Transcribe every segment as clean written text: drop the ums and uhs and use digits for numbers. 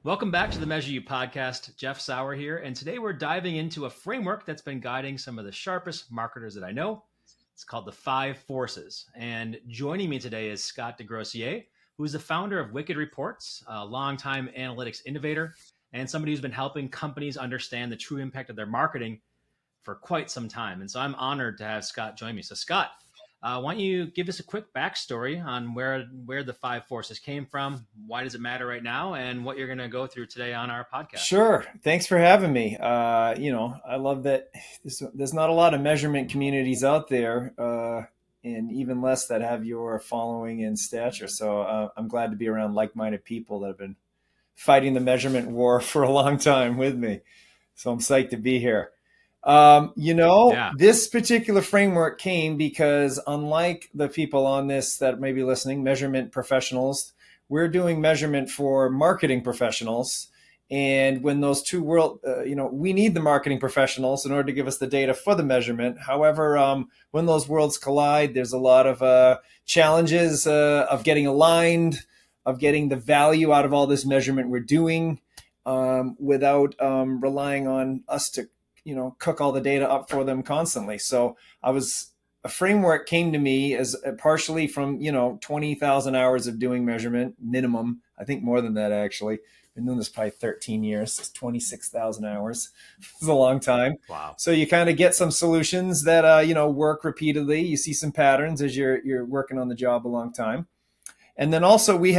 Welcome back to the Measure You podcast. Jeff Sauer here, and today we're diving into a framework that's been guiding some of the sharpest marketers that I know. It's called the Five Forces. And joining me today is Scott Desgrosseilliers, who is the founder of Wicked Reports, a longtime analytics innovator, and somebody who's been helping companies understand the true impact of their marketing for quite some time. And so I'm honored to have Scott join me. So, Scott, why don't you give us a quick backstory on where the five forces came from, why does it matter right now, and what you're going to go through today on our podcast? Sure. Thanks for having me. I love that there's not a lot of measurement communities out there, and even less that have your following and stature. So I'm glad to be around like-minded people that have been fighting the measurement war for a long time with me. So I'm psyched to be here. Yeah. This particular framework came because unlike the people on this that may be listening, measurement professionals, we're doing measurement for marketing professionals. And when those two we need the marketing professionals in order to give us the data for the measurement. However, when those worlds collide, there's a lot of challenges of getting aligned, of getting the value out of all this measurement we're doing without relying on us to cook all the data up for them constantly. So a framework came to me as partially from 20,000 hours of doing measurement minimum. I think more than that, actually. Been doing this probably 13 years. It's 26,000 hours. It's a long time. Wow. So you kind of get some solutions that work repeatedly. You see some patterns as you're working on the job a long time. And then also we've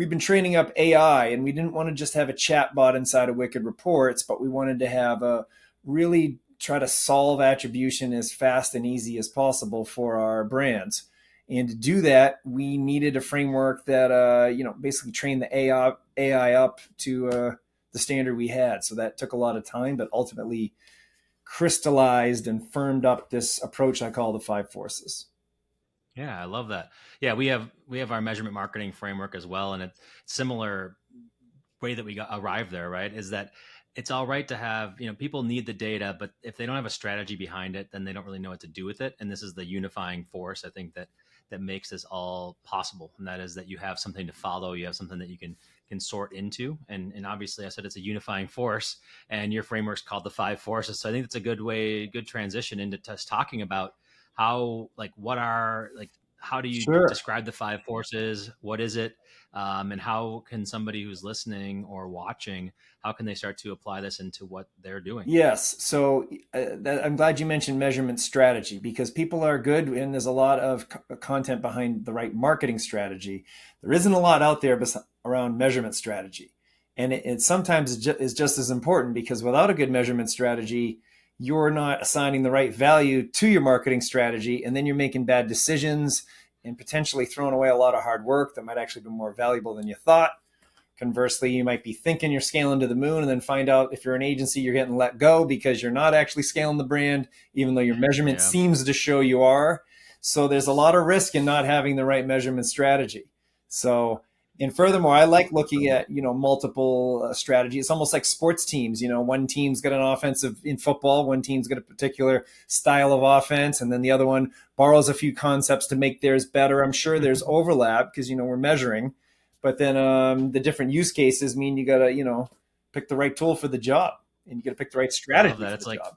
been training up AI, and we didn't want to just have a chat bot inside of Wicked Reports, but we wanted to have a really try to solve attribution as fast and easy as possible for our brands. And to do that, we needed a framework that basically trained the AI up to the standard we had. So that took a lot of time, but ultimately crystallized and firmed up this approach I call the five forces. Yeah, I love that. Yeah, we have our measurement marketing framework as well, and it's similar way that we arrived there, right? Is that it's all right to have, people need the data, but if they don't have a strategy behind it, then they don't really know what to do with it. And this is the unifying force, I think, that makes this all possible. And that is that you have something to follow, you have something that you can sort into. And obviously I said it's a unifying force, and your framework's called the five forces. So I think it's a good transition into just talking about how, how do you Sure. describe the five forces? What is it? And how can somebody who's listening or watching, how can they start to apply this into what they're doing? Yes. So I'm glad you mentioned measurement strategy, because people are good and there's a lot of content behind the right marketing strategy. There isn't a lot out there around measurement strategy. And it sometimes is just as important, because without a good measurement strategy, you're not assigning the right value to your marketing strategy. And then you're making bad decisions and potentially throwing away a lot of hard work that might actually be more valuable than you thought. Conversely, you might be thinking you're scaling to the moon and then find out, if you're an agency, you're getting let go because you're not actually scaling the brand, even though your measurement Yeah. seems to show you are. So there's a lot of risk in not having the right measurement strategy. So, and furthermore, I like looking at, multiple strategies. It's almost like sports teams. One team's got an offensive in football, one team's got a particular style of offense, and then the other one borrows a few concepts to make theirs better. I'm sure there's overlap because, we're measuring. But then the different use cases mean you got to, pick the right tool for the job, and you got to pick the right I love strategy that. for It's the like, job.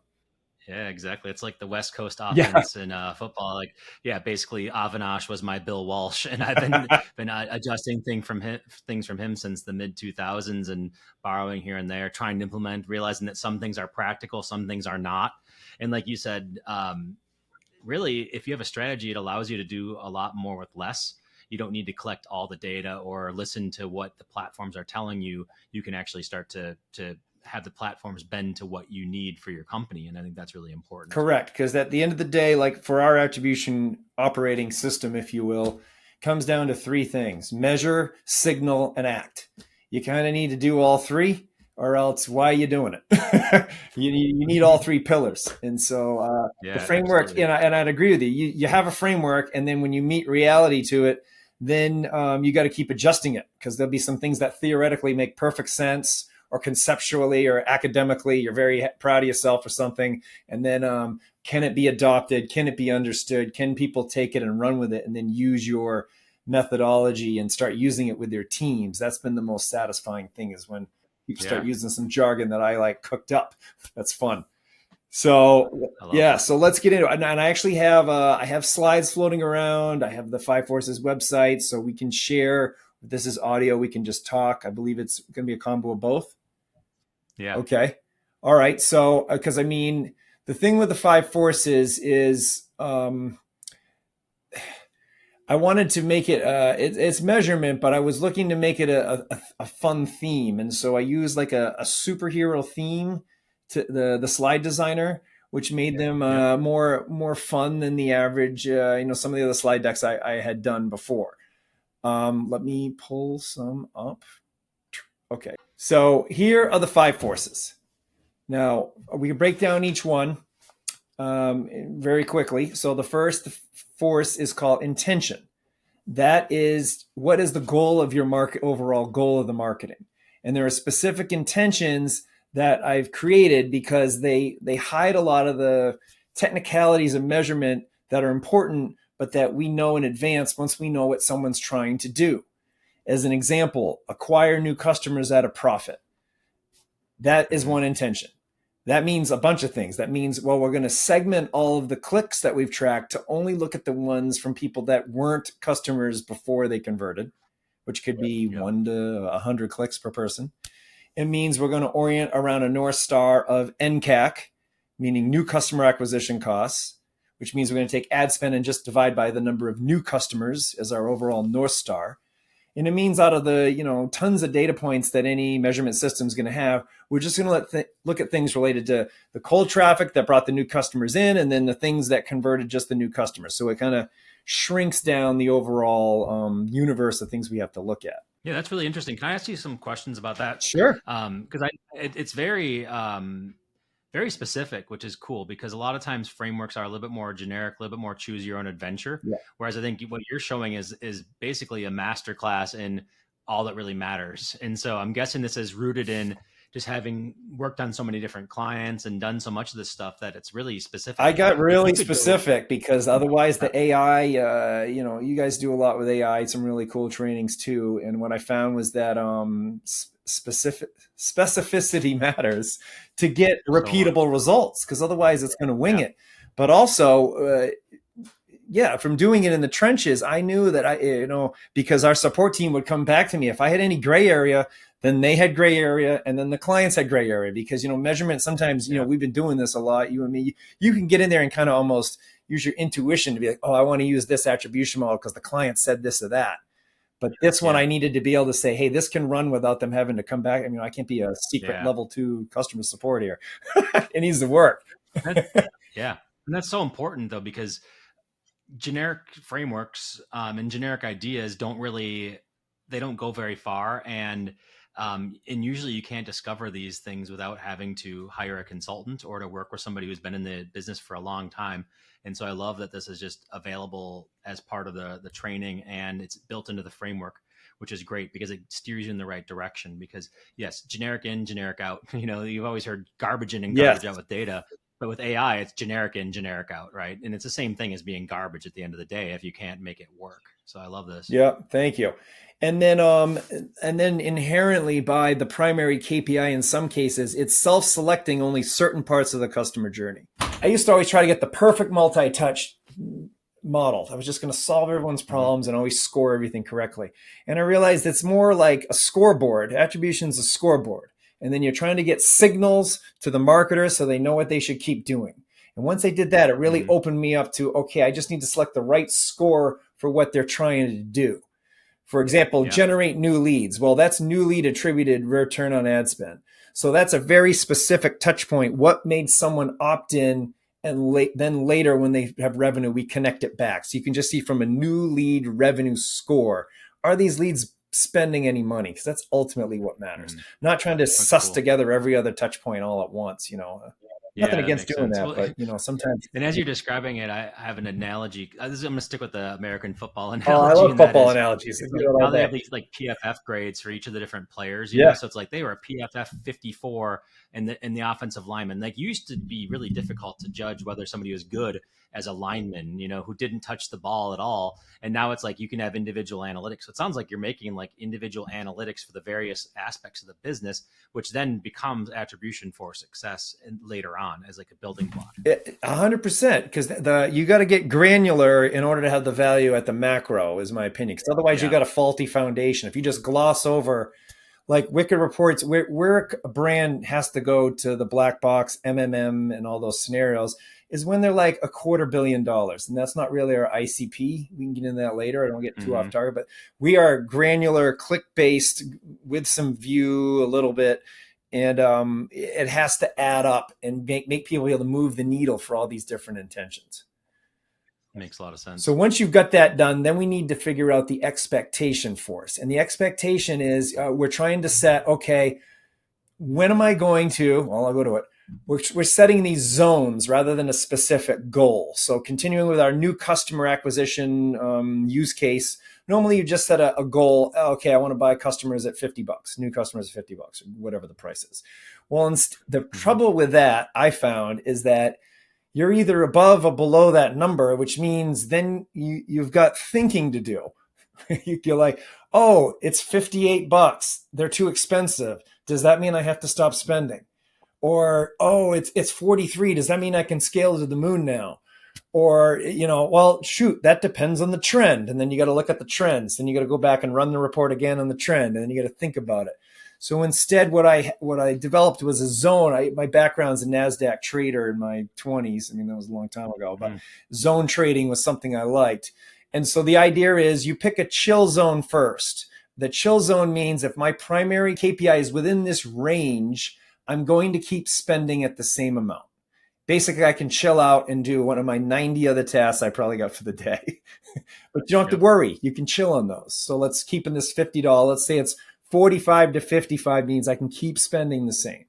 yeah, exactly. It's like the West Coast Yeah. offense in football. Like, yeah, basically Avinash was my Bill Walsh, and I've been adjusting things from him since the mid 2000s, and borrowing here and there, trying to implement, realizing that some things are practical, some things are not. And like you said, really, if you have a strategy, it allows you to do a lot more with less. You don't need to collect all the data or listen to what the platforms are telling you. You can actually start to have the platforms bend to what you need for your company. And I think that's really important as well. Correct. Because at the end of the day, like for our attribution operating system, if you will, comes down to three things: measure, signal, and act. You kind of need to do all three, or else why are you doing it? You need all three pillars. And so the Yeah, framework, absolutely. and I'd agree with you. You have a framework, and then when you meet reality to it, then you got to keep adjusting it, because there'll be some things that theoretically make perfect sense, or conceptually or academically you're very proud of yourself for something, and then can it be adopted, can it be understood, can people take it and run with it and then use your methodology and start using it with their teams. That's been the most satisfying thing, is when people start Yeah, using some jargon that I like cooked up. That's fun. So I love yeah, that. so let's get into it. And I actually have I have slides floating around. I have the Five Forces website, so we can share. This is audio. We can just talk. I believe it's going to be a combo of both. Yeah, Okay. All right. So because I mean, the thing with the Five Forces is I wanted to make it, it's measurement, but I was looking to make it a fun theme. And so I used like a superhero theme to the slide designer, which made them yeah. more fun than the average, some of the other slide decks I had done before. Let me pull some up. Okay. So here are the Five Forces. Now we can break down each one very quickly. So the first force is called intention. That is, what is the goal of your market, overall goal of the marketing? And there are specific intentions that I've created because they hide a lot of the technicalities of measurement that are important, but that we know in advance once we know what someone's trying to do. As an example, acquire new customers at a profit. That is Hmm. one intention. That means a bunch of things. That means, well, we're going to segment all of the clicks that we've tracked to only look at the ones from people that weren't customers before they converted, which could be Yep. 1 to 100 clicks per person. It means we're going to orient around a North Star of NCAC, meaning new customer acquisition costs, which means we're going to take ad spend and just divide by the number of new customers as our overall North Star. And it means out of the tons of data points that any measurement system is going to have, we're just going to look at things related to the cold traffic that brought the new customers in, and then the things that converted just the new customers. So it kind of shrinks down the overall universe of things we have to look at. Yeah, that's really interesting. Can I ask you some questions about that? Sure. Because it's very very specific, which is cool because a lot of times frameworks are a little bit more generic, a little bit more choose your own adventure. Yeah. Whereas I think what you're showing is basically a master class in all that really matters. And so I'm guessing this is rooted in just having worked on so many different clients and done so much of this stuff that it's really I specific. got If you really could go, specific because otherwise the AI, you guys do a lot with AI, some really cool trainings too. And what I found was that specificity matters to get so much. repeatable results, because otherwise it's going to wing Yeah, it. But also, yeah, from doing it in the trenches, I knew that because our support team would come back to me if I had any gray area, then they had gray area, and then the clients had gray area, because measurement sometimes, yeah, we've been doing this a lot, you and me. You can get in there and kind of almost use your intuition to be like, oh, I want to use this attribution model because the client said this or that. But this one, yeah, I needed to be able to say, hey, this can run without them having to come back. I mean, I can't be a secret yeah. level 2 customer support here. It needs to work. That, yeah, and that's so important though because generic frameworks and generic ideas they don't go very far, and usually you can't discover these things without having to hire a consultant or to work with somebody who's been in the business for a long time. And so I love that this is just available as part of the training, and it's built into the framework, which is great because it steers you in the right direction. Because yes, generic in, generic out. You've always heard garbage in and Yes. garbage out with data, but with AI, it's generic in, generic out, right? And it's the same thing as being garbage at the end of the day if you can't make it work. So I love this. Yeah, thank you. And then inherently, by the primary KPI, in some cases, it's self-selecting only certain parts of the customer journey. I used to always try to get the perfect multi-touch model. I was just going to solve everyone's Mm-hmm. problems and always score everything correctly. And I realized it's more like a scoreboard. Attribution's a scoreboard. And then you're trying to get signals to the marketer so they know what they should keep doing. And once they did that, it really Mm-hmm. opened me up to, okay, I just need to select the right score for what they're trying to do. For example, Yeah. generate new leads. Well, that's new lead attributed return on ad spend. So that's a very specific touch point. What made someone opt in? And then later, when they have revenue, we connect it back. So you can just see from a new lead revenue score, are these leads spending any money? Because that's ultimately what matters. Mm-hmm. Not trying to That's suss cool. together every other touch point all at once. Nothing Yeah, that against makes doing sense. that, Well, but sometimes. and as you're describing it, I have an analogy. I'm going to stick with the American football Oh, I analogy, love and that football is analogies. I it's do like it all how they have day. these like PFF grades for each of the different players. Yeah. So it's like they were a PFF 54 in the offensive lineman. Like used to be really difficult to judge whether somebody was good as a lineman, who didn't touch the ball at all. And now it's like you can have individual analytics. So it sounds like you're making like individual analytics for the various aspects of the business, which then becomes attribution for success and later on as like a building block. 100%, because you got to get granular in order to have the value at the macro, is my opinion. Because otherwise, you got a faulty foundation. If you just gloss over, like Wicked reports, where a brand has to go to the black box, MMM, and all those scenarios is when they're like $250 million, and that's not really our ICP. We can get into that later. I don't get too off target, but we are granular, click based with some view a little bit. And it has to add up and make people be able to move the needle for all these different intentions. Makes a lot of sense. So once you've got that done, then we need to figure out the expectation for us. And the expectation is we're trying to set, okay, when am I going to, well, I'll go to it. We're setting these zones rather than a specific goal. So continuing with our new customer acquisition use case, normally you just set a goal. Okay, I want to buy customers at $50, new customers at $50, or whatever the price is. Well, the trouble with that I found is that you're either above or below that number, which means then you've got thinking to do. You're like, oh, it's $58. They're too expensive. Does that mean I have to stop spending? Or, oh, it's 43. Does that mean I can scale to the moon now? Or, well, shoot, that depends on the trend. And then you got to look at the trends. Then you got to go back and run the report again on the trend. And then you got to think about it. So instead, what I developed was a zone. My background's a NASDAQ trader in my 20s. I mean, that was a long time ago, but zone trading was something I liked. And so the idea is you pick a chill zone first. The chill zone means if my primary KPI is within this range, I'm going to keep spending at the same amount. Basically, I can chill out and do one of my 90 other tasks I probably got for the day. But you don't have to worry. You can chill on those. So let's keep in this $50. Let's say it's 45 to 55 means I can keep spending the same.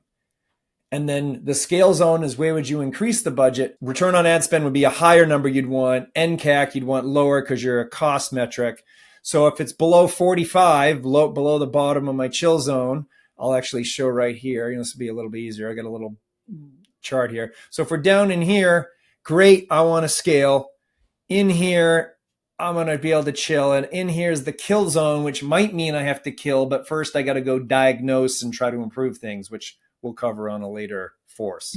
And then the scale zone is where would you increase the budget? Return on ad spend would be a higher number you'd want. NCAC you'd want lower because you're a cost metric. So if it's below 45, below the bottom of my chill zone, I'll actually show right here. This will be a little bit easier. I got a little chart here. So if we're down in here, great, I want to scale. In here, I'm going to be able to chill. And in here is the kill zone, which might mean I have to kill, but first I got to go diagnose and try to improve things, which we'll cover on a later force.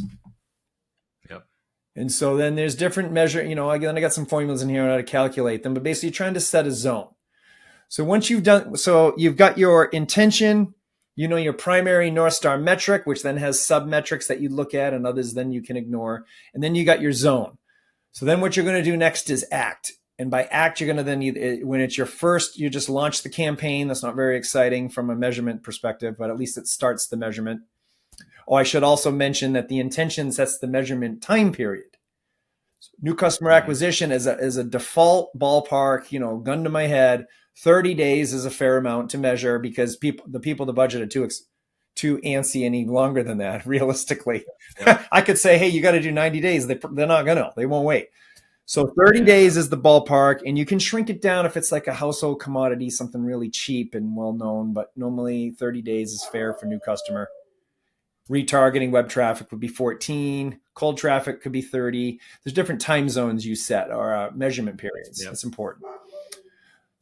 Yep. And so then there's different measure, again, I got some formulas in here on how to calculate them, but basically you're trying to set a zone. So once you've got your intention, your primary North Star metric, which then has sub metrics that you look at and others then you can ignore. And then you got your zone. So then what you're going to do next is act. And by act, you're going to then, when it's your first, you just launch the campaign. That's not very exciting from a measurement perspective, but at least it starts the measurement. Oh, I should also mention that the intention sets the measurement time period. So new customer acquisition is a default ballpark, gun to my head. 30 days is a fair amount to measure because the people, the budget are too antsy any longer than that, realistically. Yep. I could say, hey, you got to do 90 days. They're not going to. They won't wait. So 30 days is the ballpark, and you can shrink it down if it's like a household commodity, something really cheap and well-known, but normally 30 days is fair for new customer. Retargeting web traffic would be 14. Cold traffic could be 30. There's different time zones you set or measurement periods. Yep. That's important.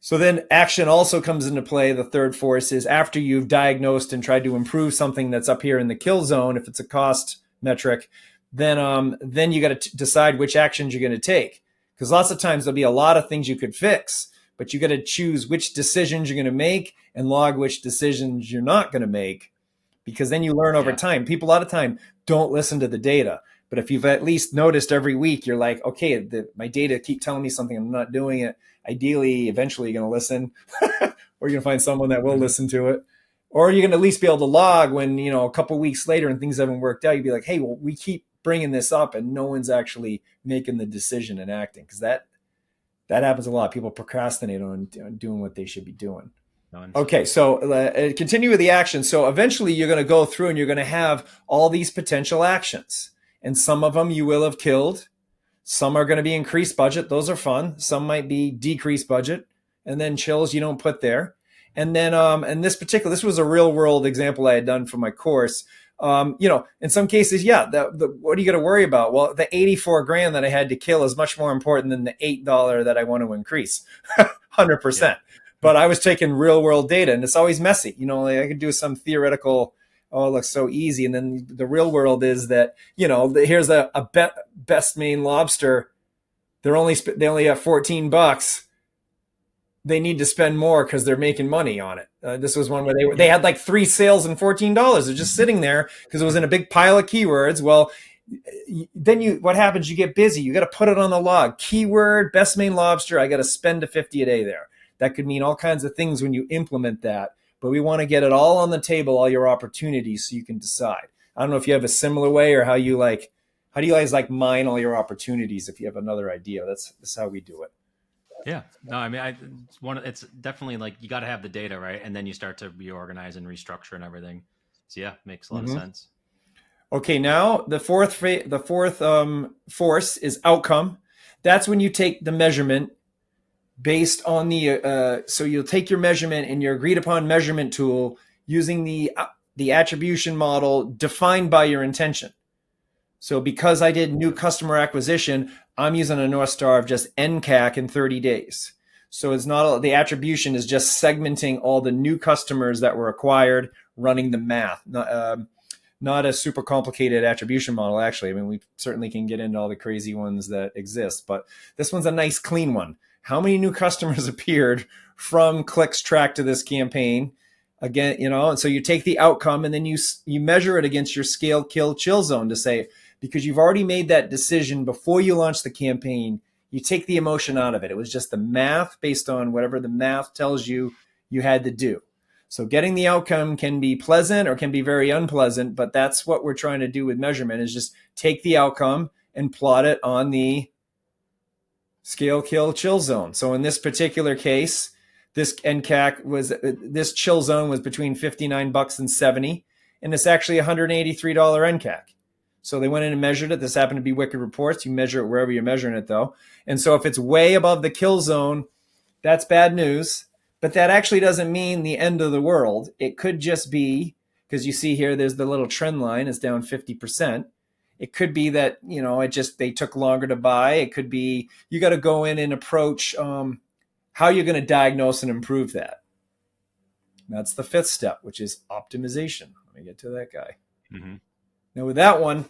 So then action also comes into play. The third force is after you've diagnosed and tried to improve something that's up here in the kill zone, if it's a cost metric, then you got to decide which actions you're going to take. Because lots of times there'll be a lot of things you could fix, but you got to choose which decisions you're going to make and log which decisions you're not going to make. Because then you learn over time. People a lot of time don't listen to the data. But if you've at least noticed every week, you're like, okay, my data keep telling me something, I'm not doing it. Ideally, eventually you're going to listen or you're going to find someone that will listen to it. Or you're going to at least be able to log when, a couple of weeks later and things haven't worked out. You'd be like, hey, well, we keep bringing this up and no one's actually making the decision and acting. Because that happens a lot. People procrastinate on doing what they should be doing. Okay, so continue with the action. So eventually you're going to go through and you're going to have all these potential actions. And some of them you will have killed. Some are going to be increased budget. Those are fun. Some might be decreased budget. And then chills you don't put there. And then, this was a real world example I had done for my course. In some cases, yeah, what are you going to worry about? Well, the 84 grand that I had to kill is much more important than the $8 that I want to increase. 100%. Yeah. But I was taking real world data, and it's always messy. Like I could do some theoretical, oh, it looks so easy. And then the real world is that, here's a best Maine lobster. They only have $14. They need to spend more because they're making money on it. This was one where they had like 3 sales and $14. They're just sitting there because it was in a big pile of keywords. Well, then what happens? You get busy. You got to put it on the log. Keyword, best Maine lobster. I got to spend a 50 a day there. That could mean all kinds of things when you implement that. But we want to get it all on the table, all your opportunities, so you can decide. I don't know if you have a similar way, or how do you guys like mine all your opportunities? If you have another idea, that's how we do it. Yeah. No, I mean, it's definitely like you got to have the data, right? And then you start to reorganize and restructure and everything. So yeah, makes a lot of sense. Okay, now the fourth force is outcome. That's when you take the measurement based on so you'll take your measurement and your agreed upon measurement tool using the attribution model defined by your intention. So because I did new customer acquisition, I'm using a North Star of just NCAC in 30 days. So it's not the attribution is just segmenting all the new customers that were acquired, running the math. Not a super complicated attribution model, actually. I mean, we certainly can get into all the crazy ones that exist, but this one's a nice, clean one. How many new customers appeared from clicks tracked to this campaign? Again, and so you take the outcome and then you measure it against your scale, kill, chill zone to say, because you've already made that decision before you launch the campaign, you take the emotion out of it. It was just the math based on whatever the math tells you had to do. So getting the outcome can be pleasant or can be very unpleasant, but that's what we're trying to do with measurement, is just take the outcome and plot it on the scale, kill, chill zone. So in this particular case, this this chill zone was between $59 and $70, and it's actually $183 NCAC. So they went in and measured it. This happened to be Wicked Reports. You measure it wherever you're measuring it, though. And so if it's way above the kill zone, that's bad news. But that actually doesn't mean the end of the world. It could just be, because you see here, there's the little trend line is down 50%. It could be that, they took longer to buy. It could be you got to go in and approach how you're going to diagnose and improve that. That's the 5th step, which is optimization. Let me get to that guy. Mm-hmm. Now with that one,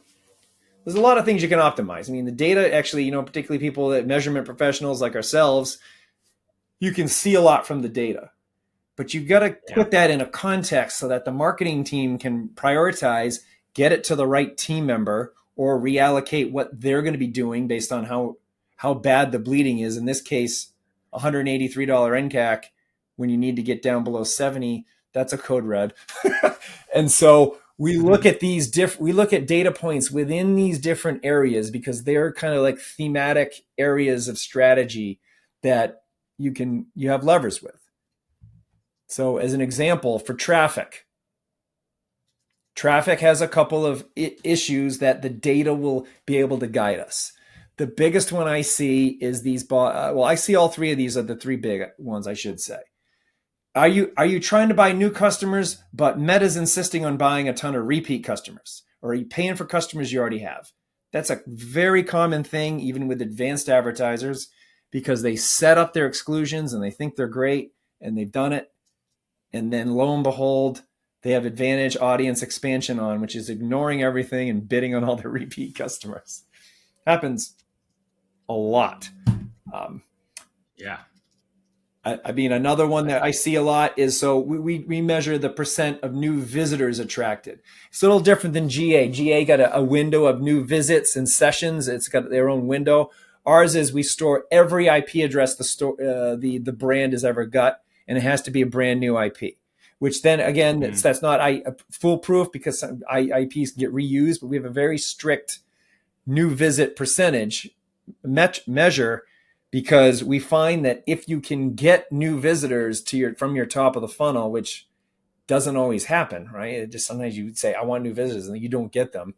there's a lot of things you can optimize. I mean, the data actually, particularly people that measurement professionals like ourselves, you can see a lot from the data, but you've got to put that in a context so that the marketing team can prioritize, get it to the right team member, or reallocate what they're going to be doing based on how bad the bleeding is. In this case, $183 NCAC, when you need to get down below 70, that's a code red. And so we look at we look at data points within these different areas because they're kind of like thematic areas of strategy that you have levers with. So as an example, for traffic has a couple of issues that the data will be able to guide us. The biggest one I see is these, I see all 3 of these are the 3 big ones, I should say. Are you trying to buy new customers, but Meta's insisting on buying a ton of repeat customers? Or are you paying for customers you already have? That's a very common thing, even with advanced advertisers, because they set up their exclusions and they think they're great and they've done it. And then lo and behold, they have advantage audience expansion on, which is ignoring everything and bidding on all the repeat customers. Happens a lot. Yeah. I mean, another one that I see a lot is, so we measure the percent of new visitors attracted. It's a little different than GA. GA got a window of new visits and sessions. It's got their own window. Ours is we store every IP address the brand has ever got, and it has to be a brand new IP. Which then again, that's not foolproof because some IPs can get reused, but we have a very strict new visit percentage measure, because we find that if you can get new visitors from your top of the funnel, which doesn't always happen, right? It just sometimes you would say, I want new visitors, and you don't get them.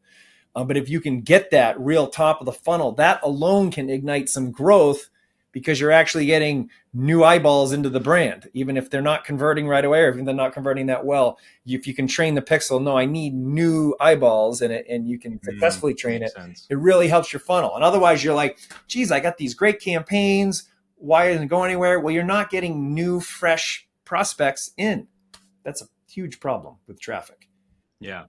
But if you can get that real top of the funnel, that alone can ignite some growth, because you're actually getting new eyeballs into the brand, even if they're not converting right away, or if they're not converting that well. If you can train the pixel, no, I need new eyeballs in it, and you can successfully train Makes it, sense. it really helps your funnel. And otherwise, you're like, geez, I got these great campaigns. Why isn't it going anywhere? Well, you're not getting new, fresh prospects in. That's a huge problem with traffic. Yeah.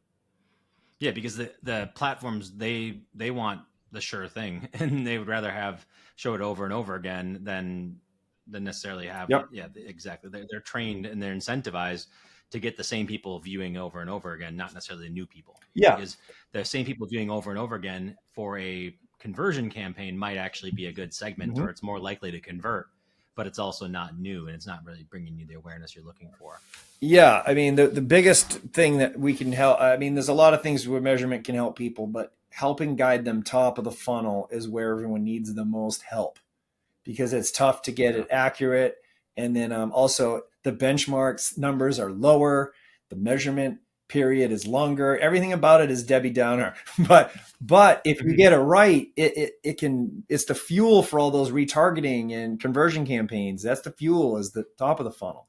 Yeah, because the platforms they want the sure thing, and they would rather have show it over and over again than necessarily have Yep. exactly. They're trained and they're incentivized to get the same people viewing over and over again, not necessarily new people, Yeah. because the same people viewing over and over again for a conversion campaign might actually be a good segment, Mhm. or it's more likely to convert, but it's also not new and it's not really bringing you the awareness you're looking for. Yeah, I mean the biggest thing that we can help. I mean, there's a lot of things where measurement can help people, but helping guide them top of the funnel is where everyone needs the most help because it's tough to get Yeah. it accurate. And then also the benchmarks numbers are lower, the measurement period is longer. Everything about it is Debbie Downer. But if you get it right, it can it's the fuel for all those retargeting and conversion campaigns. That's the fuel is the top of the funnel.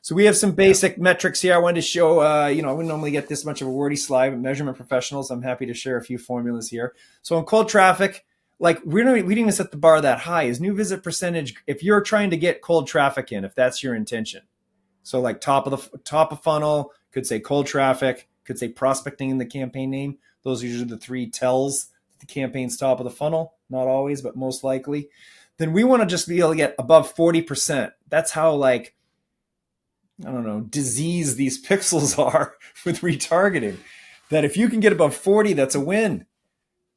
So we have some Yeah. basic metrics here. I wanted to show, I wouldn't normally get this much of a wordy slide, but measurement professionals, I'm happy to share a few formulas here. So in cold traffic, like we didn't even set the bar that high. Is new visit percentage, if you're trying to get cold traffic in, if that's your intention. So like top of funnel, could say cold traffic, could say prospecting in the campaign name. Those are usually the three tells the campaign's top of the funnel. Not always, but most likely. Then we want to just be able to get above 40%. That's how like I don't know, disease these pixels are with retargeting. That if you can get above 40, that's a win.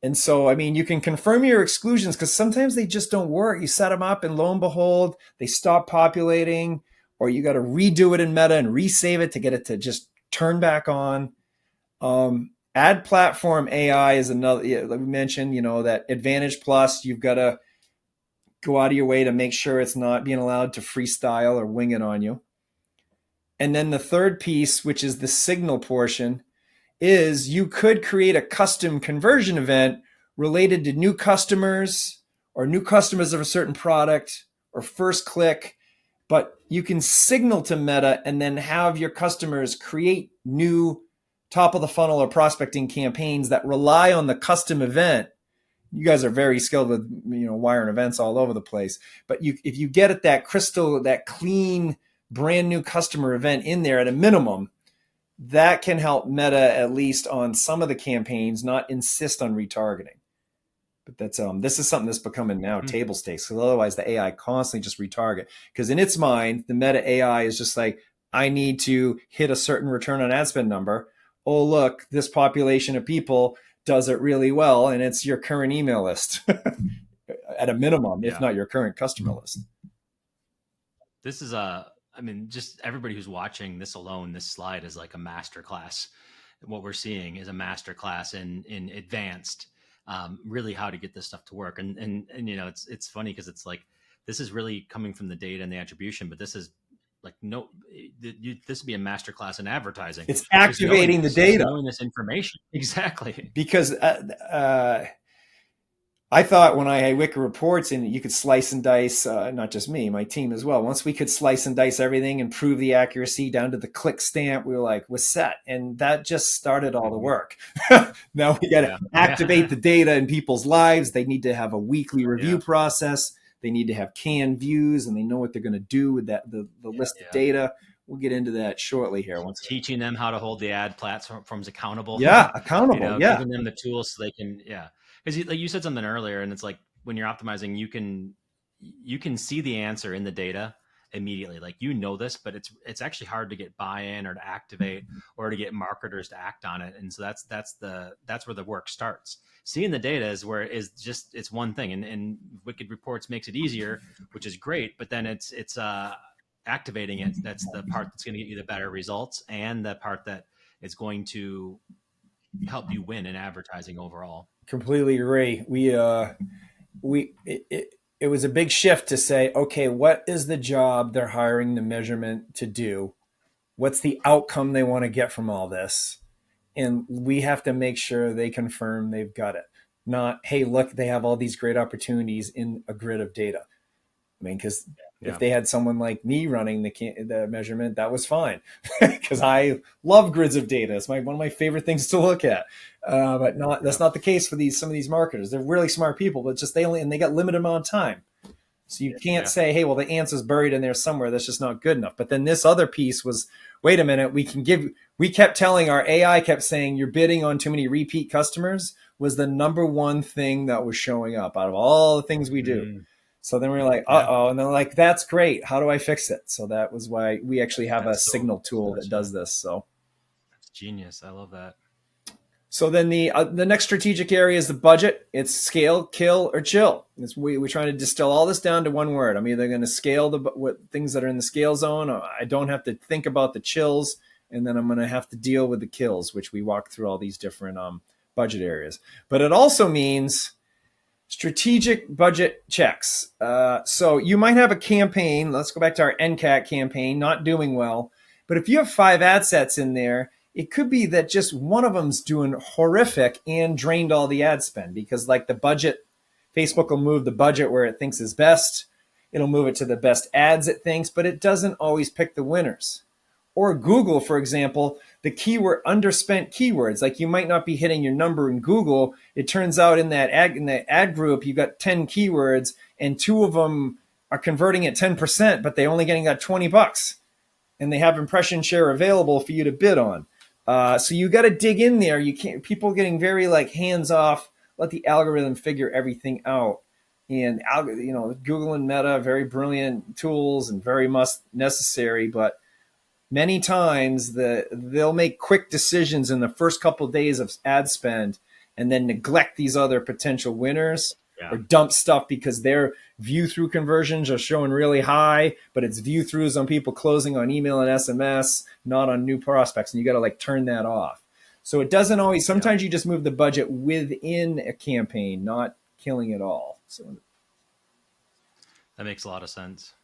And so, I mean, you can confirm your exclusions because sometimes they just don't work. You set them up and lo and behold, they stop populating, or you got to redo it in Meta and resave it to get it to just turn back on. Ad platform AI is another, like we mentioned, that Advantage Plus, you've got to go out of your way to make sure it's not being allowed to freestyle or wing it on you. And then the third piece, which is the signal portion, is you could create a custom conversion event related to new customers or new customers of a certain product or first click, but you can signal to Meta and then have your customers create new top of the funnel or prospecting campaigns that rely on the custom event. You guys are very skilled with wiring events all over the place, but if you get it that clean brand new customer event in there at a minimum, that can help Meta at least on some of the campaigns not insist on retargeting. But that's this is something that's becoming now table stakes because otherwise the AI constantly just retarget because in its mind the Meta AI is just like I need to hit a certain return on ad spend number. Oh look, this population of people does it really well, and it's your current email list at a minimum, if Yeah. not your current customer list. This is a, I mean, just everybody who's watching this alone, this slide is like a master class. What we're seeing is a master class in advanced, really how to get this stuff to work. And it's funny because it's like this is really coming from the data and the attribution, but this is like no, this would be a master class in advertising. It's Just knowing activating the this, just data knowing this information. Exactly. because I thought when I had Wicked reports and you could slice and dice, not just me, my team as well. Once we could slice and dice everything and prove the accuracy down to the click stamp, we were like, we're set. And that just started all the work. Now we got to Yeah. activate the data in people's lives. They need to have a weekly review Yeah. process. They need to have canned views and they know what they're going to do with that the list of data. We'll get into that shortly here. Teaching them how to hold the ad platforms accountable. Yeah, accountable. Yeah. Giving them the tools so they can, because like you said something earlier, and it's like when you're optimizing, you can see the answer in the data immediately. Like this, but it's actually hard to get buy-in or to activate or to get marketers to act on it. And so that's where the work starts. Seeing the data is where it's one thing, and Wicked Reports makes it easier, which is great. But then it's activating it. That's the part that's going to get you the better results, and the part that is going to help you win in advertising overall. Completely agree. It was a big shift to say, okay, what is the job they're hiring the measurement to do? What's the outcome they want to get from all this? And we have to make sure they confirm they've got it. Not, hey, look, they have all these great opportunities in a grid of data. I mean, because if Yeah. they had someone like me running the measurement, that was fine because I love grids of data. It's one of my favorite things to look at. But that's Yeah. not the case for some of these marketers. They're really smart people, but just they got limited amount of time. So you can't Yeah. say, hey, well, the answer's buried in there somewhere. That's just not good enough. But then this other piece was, wait a minute, we kept telling our AI kept saying you're bidding on too many repeat customers was the number one thing that was showing up out of all the things we do. Mm, So then we were like, yeah. uh-oh. And they're like, that's great. How do I fix it? So that was why we actually have a That's signal so tool that smart. does this. That's genius. I love that. So then the next strategic area is the budget. It's scale, kill, or chill. We're trying to distill all this down to one word. I'm either going to scale what things that are in the scale zone, or I don't have to think about the chills, and then I'm going to have to deal with the kills, which we walk through all these different budget areas. But it also means strategic budget checks. So you might have a campaign. Let's go back to our NCAT campaign, not doing well. But if you have 5 ad sets in there, it could be that just one of them's doing horrific and drained all the ad spend because, like, the budget, Facebook will move the budget where it thinks is best. It'll move it to the best ads it thinks, but it doesn't always pick the winners. Or Google, for example, the keyword underspent keywords. Like, you might not be hitting your number in Google. It turns out in that ad group, you got 10 keywords and 2 of them are converting at 10%, but they only getting got $20 and they have impression share available for you to bid on. So you got to dig in there. You can't, people getting very like hands off, let the algorithm figure everything out. And Google and Meta, very brilliant tools and very much necessary, but many times they'll make quick decisions in the first couple of days of ad spend and then neglect these other potential winners Yeah. or dump stuff because their view through conversions are showing really high, but it's view throughs on people closing on email and SMS, not on new prospects. And you got to like turn that off. So it doesn't always, Yeah. sometimes you just move the budget within a campaign, not killing it all. So That makes a lot of sense.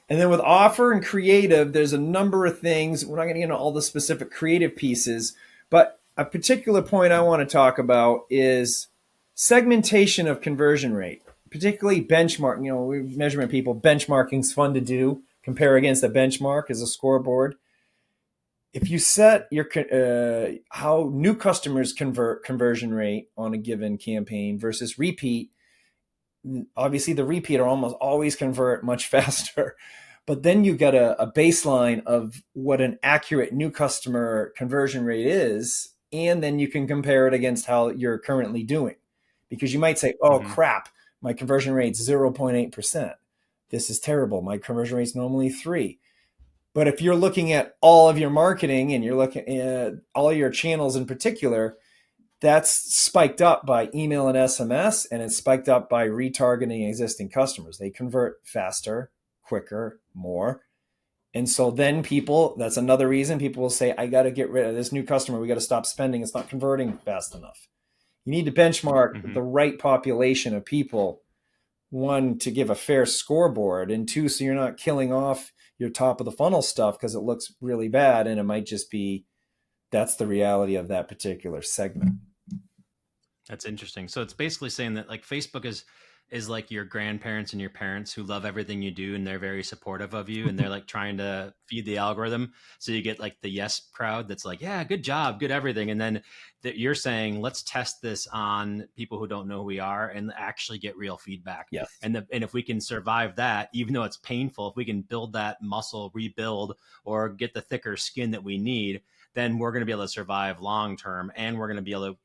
and then with offer and creative, there's a number of things. We're not going to get into all the specific creative pieces, but a particular point I want to talk about is segmentation of conversion rate, particularly benchmark. We measurement people, benchmarking is fun to do. Compare against a benchmark as a scoreboard. If you set your how new customers conversion rate on a given campaign versus repeat, obviously the repeat are almost always convert much faster. But then you get a baseline of what an accurate new customer conversion rate is, and then you can compare it against how you're currently doing. Because you might say, oh, Mm-hmm. crap, my conversion rate's 0.8%. This is terrible. My conversion rate's normally 3. But if you're looking at all of your marketing and you're looking at all your channels in particular, that's spiked up by email and SMS, and it's spiked up by retargeting existing customers. They convert faster, quicker, more. And so then that's another reason people will say, I got to get rid of this new customer. We got to stop spending. It's not converting fast enough. You need to benchmark Mm-hmm. the right population of people, one, to give a fair scoreboard, and 2, so you're not killing off your top of the funnel stuff because it looks really bad. And it might just be, that's the reality of that particular segment. That's interesting. So it's basically saying that like Facebook is like your grandparents and your parents who love everything you do and they're very supportive of you and they're like trying to feed the algorithm. So you get like the yes crowd that's like, yeah, good job, good everything. And then that you're saying, let's test this on people who don't know who we are and actually get real feedback. Yes. And if we can survive that, even though it's painful, if we can build that muscle, rebuild, or get the thicker skin that we need, then we're going to be able to survive long term and we're going to be able to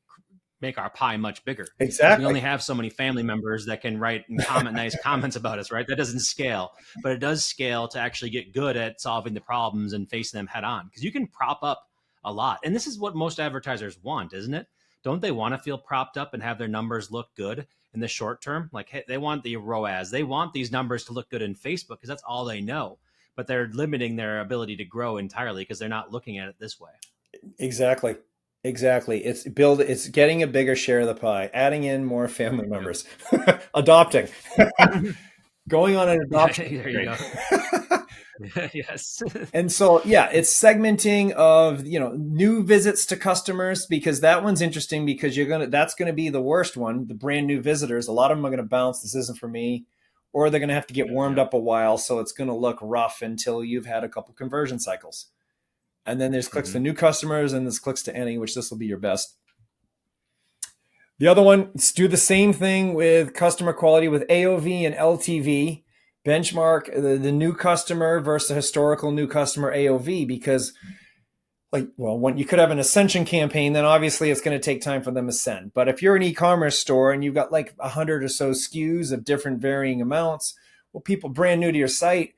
make our pie much bigger. Exactly. We only have so many family members that can write and comment nice comments about us, right? That doesn't scale, but it does scale to actually get good at solving the problems and facing them head on. Because you can prop up a lot. And this is what most advertisers want, isn't it? Don't they want to feel propped up and have their numbers look good in the short term? Like, hey, they want the ROAS. They want these numbers to look good in Facebook because that's all they know. But they're limiting their ability to grow entirely because they're not looking at it this way. Exactly. It's getting a bigger share of the pie, adding in more family members, adopting, going on an adoption. There you go. Yes. And so, yeah, it's segmenting of, new visits to customers, because that one's interesting because that's going to be the worst one. The brand new visitors, a lot of them are going to bounce. This isn't for me. or they're going to have to get warmed Yeah. up a while. So it's going to look rough until you've had a couple conversion cycles. And then there's clicks to Mm-hmm. new customers, and there's clicks to any, which this will be your best. The other one, let's do the same thing with customer quality with AOV and LTV. Benchmark the new customer versus the historical new customer AOV, because when you could have an ascension campaign, then obviously it's going to take time for them to ascend. But if you're an e-commerce store and you've got like 100 or so SKUs of different varying amounts, well, people brand new to your site,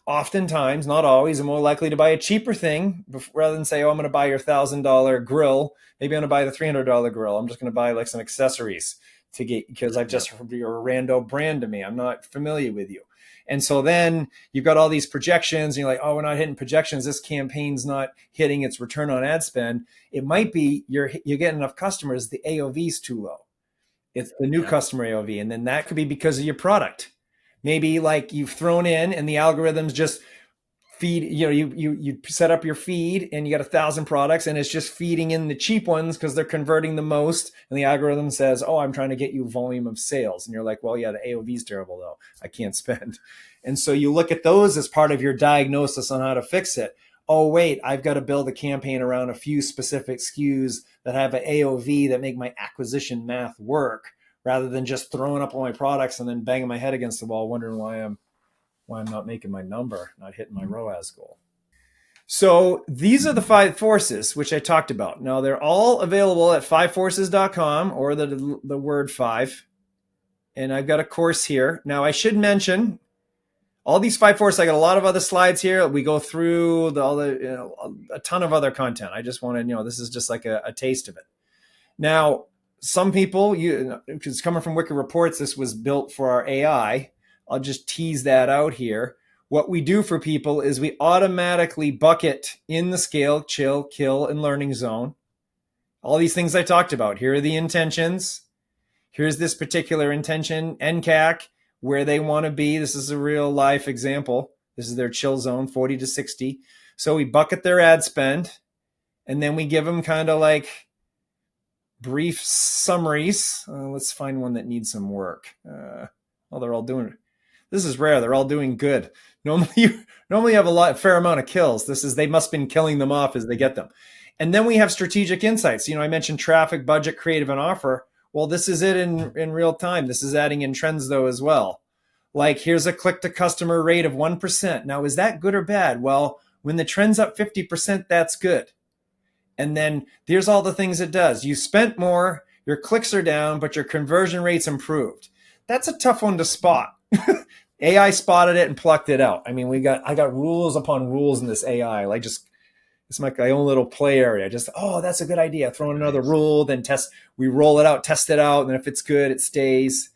oftentimes, not always, are more likely to buy a cheaper thing rather than say, oh, I'm going to buy your $1,000 grill. Maybe I'm going to buy the $300 grill. I'm just going to buy like some accessories to get, because I've just heard you're a rando brand to me. I'm not familiar with you. And so then you've got all these projections and you're like, oh, we're not hitting projections. This campaign's not hitting its return on ad spend. It might be you're getting enough customers. The AOV's too low. It's the new customer AOV. And then that could be because of your product. Maybe like you've thrown in and the algorithms just feed, you set up your feed and you got 1,000 products and it's just feeding in the cheap ones because they're converting the most. And the algorithm says, oh, I'm trying to get you volume of sales. And you're like, well, yeah, the AOV is terrible though. I can't spend. And so you look at those as part of your diagnosis on how to fix it. Oh, wait, I've got to build a campaign around a few specific SKUs that have an AOV that make my acquisition math work, rather than just throwing up all my products and then banging my head against the wall, wondering why I'm not making my number, not hitting my ROAS goal. So these are the 5 forces, which I talked about. Now they're all available at 5forces.com, or the word 5. And I've got a course here. Now I should mention all these 5 forces. I got a lot of other slides here. We go through a ton of other content. I just want to, this is just like a taste of it. Now, some people, because coming from Wicked Reports, this was built for our AI. I'll just tease that out here. What we do for people is we automatically bucket in the scale, chill, kill, and learning zone all these things I talked about. Here are the intentions. Here's this particular intention, NCAC, where they want to be. This is a real life example. This is their chill zone, 40 to 60. So we bucket their ad spend, and then we give them kind of like brief summaries. Let's find one that needs some work. They're all doing it. This is rare. They're all doing good. Normally you have a fair amount of kills. They must have been killing them off as they get them. And then we have strategic insights. I mentioned traffic, budget, creative, and offer. Well, this is it in real time. This is adding in trends though as well. Like here's a click to customer rate of 1%. Now, is that good or bad? Well, when the trend's up 50%, that's good. And then there's all the things it does. You spent more, your clicks are down, but your conversion rate's improved. That's a tough one to spot. AI spotted it and plucked it out. I mean, I got rules upon rules in this AI. Like it's my own little play area. Just, oh, that's a good idea. Throw in another rule, then we roll it out, test it out, and then if it's good, it stays.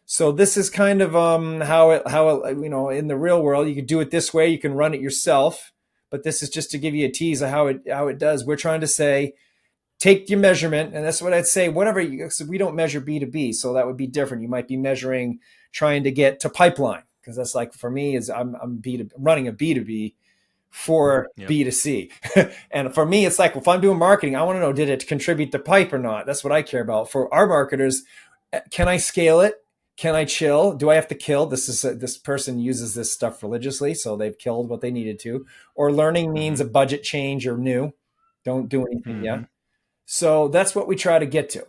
So this is kind of how it in the real world, you can do it this way. You can run it yourself. But this is just to give you a tease of how it does. We're trying to say, take your measurement, and that's what I'd say. So we don't measure B2B, so that would be different. You might be measuring trying to get to pipeline, because that's like for me is I'm running a B2B for B2C, and for me it's like, well, if I'm doing marketing, I want to know, did it contribute to pipe or not? That's what I care about. For our marketers, can I scale it? Can I chill? Do I have to kill? This person uses this stuff religiously, so they've killed what they needed to. Or learning means a budget change or new. Don't do anything yet. So that's what we try to get to.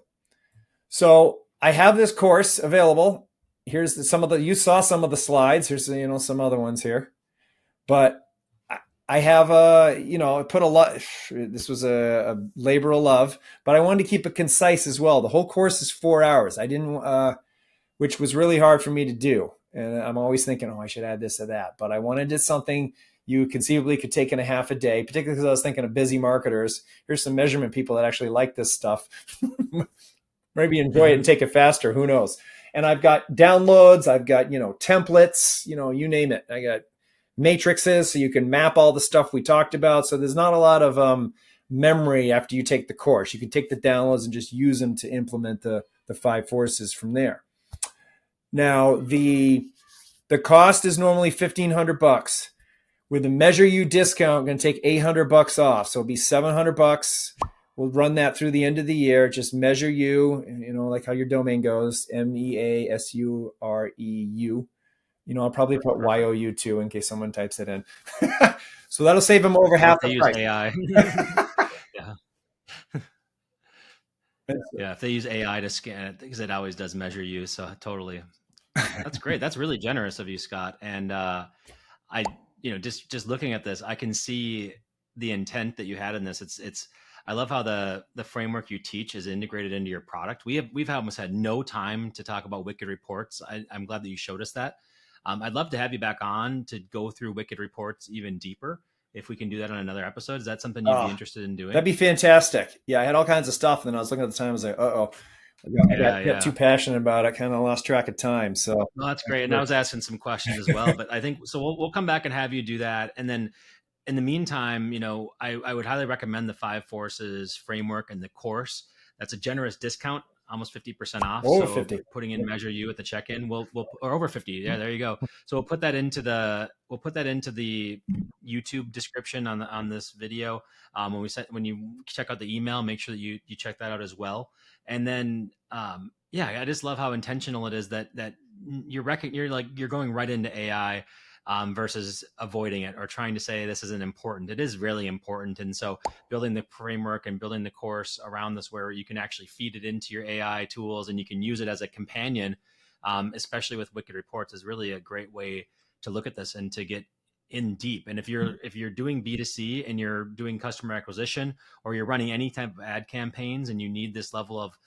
So I have this course available. Here's you saw some of the slides. Here's some other ones here, but I have I put a lot. This was a labor of love, but I wanted to keep it concise as well. The whole course is 4 hours. I didn't. Which was really hard for me to do. And I'm always thinking, oh, I should add this or that. But I wanted it something you conceivably could take in a half a day, particularly because I was thinking of busy marketers. Here's some measurement people that actually like this stuff. Maybe enjoy it and take it faster. Who knows? And I've got downloads. I've got, templates, you name it. I got matrices so you can map all the stuff we talked about. So there's not a lot of memory after you take the course. You can take the downloads and just use them to implement the 5 forces from there. Now, the cost is normally $1,500. With the Measure You discount, I'm going to take $800 off. So it'll be $700 We'll run that through the end of the year. Just measure you, like how your domain goes, MEASUREU. I'll probably put Perfect. YOU too in case someone types it in. So that'll save them over Or half if they the use price. AI. Yeah. Yeah. If they use AI to scan it, because it always does measure you. So totally. That's great. That's really generous of you, Scott. And I, just looking at this, I can see the intent that you had in this. I love how the framework you teach is integrated into your product. We've almost had no time to talk about Wicked Reports. I'm glad that you showed us that. I'd love to have you back on to go through Wicked Reports even deeper. If we can do that on another episode, is that something you'd be Oh, interested in that'd doing? be fantastic. Yeah, I had all kinds of stuff, and then I was looking at the time. I was like, oh, Yeah, got too yeah. passionate about it. I kind of lost track of time. So Well, that's thanks great. And I for- was asking some questions as well, but I think so. We'll come back and have you do that, and then in the meantime, I would highly recommend the Five Forces framework and the course. That's a generous discount, almost 50% off. over So 50. putting in Measure You at the check-in, we'll or over 50. Yeah, there you go. So we'll put that into the YouTube description on this video. When you check out the email, make sure that you check that out as well. And then yeah, I just love how intentional it is that you're going right into AI versus avoiding it or trying to say this isn't important. It is really important. And so building the framework and building the course around this where you can actually feed it into your AI tools and you can use it as a companion, especially with Wicked Reports, is really a great way to look at this and to get in deep. And if you're doing B2C and you're doing customer acquisition or you're running any type of ad campaigns and you need this level of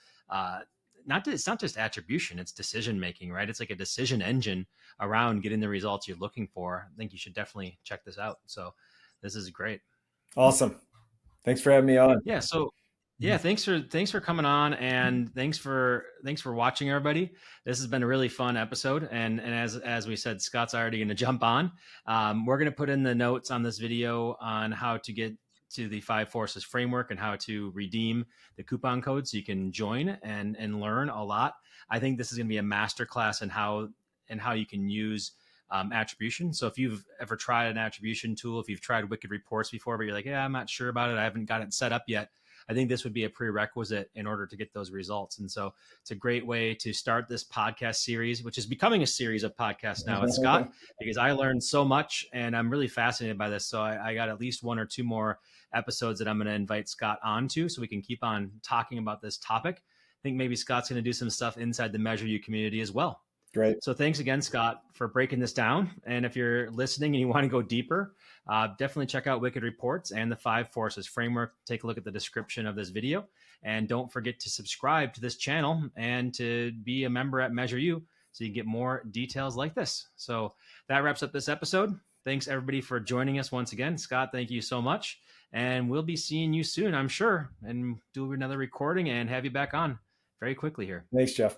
it's not just attribution, it's decision making, right? It's like a decision engine around getting the results you're looking for. I think you should definitely check this out. So this is great. Awesome. Thanks for having me on. Yeah. So yeah, thanks for coming on, and thanks for watching, everybody. This has been a really fun episode, and as we said, Scott's already going to jump on. We're going to put in the notes on this video on how to get to the Five Forces framework and how to redeem the coupon code so you can join and learn a lot. I think this is going to be a masterclass in how you can use attribution. So if you've ever tried an attribution tool, if you've tried Wicked Reports before, but you're like, yeah, I'm not sure about it, I haven't got it set up yet, I think this would be a prerequisite in order to get those results. And so it's a great way to start this podcast series, which is becoming a series of podcasts now with Scott, because I learned so much and I'm really fascinated by this. So I got at least one or two more episodes that I'm going to invite Scott onto so we can keep on talking about this topic. I think maybe Scott's going to do some stuff inside the Measure You community as well. Great. So thanks again, Scott, for breaking this down. And if you're listening and you want to go deeper, definitely check out Wicked Reports and the Five Forces framework. Take a look at the description of this video. And don't forget to subscribe to this channel and to be a member at Measure You so you can get more details like this. So that wraps up this episode. Thanks, everybody, for joining us once again. Scott, thank you so much. And we'll be seeing you soon, I'm sure, and do another recording and have you back on very quickly here. Thanks, Jeff.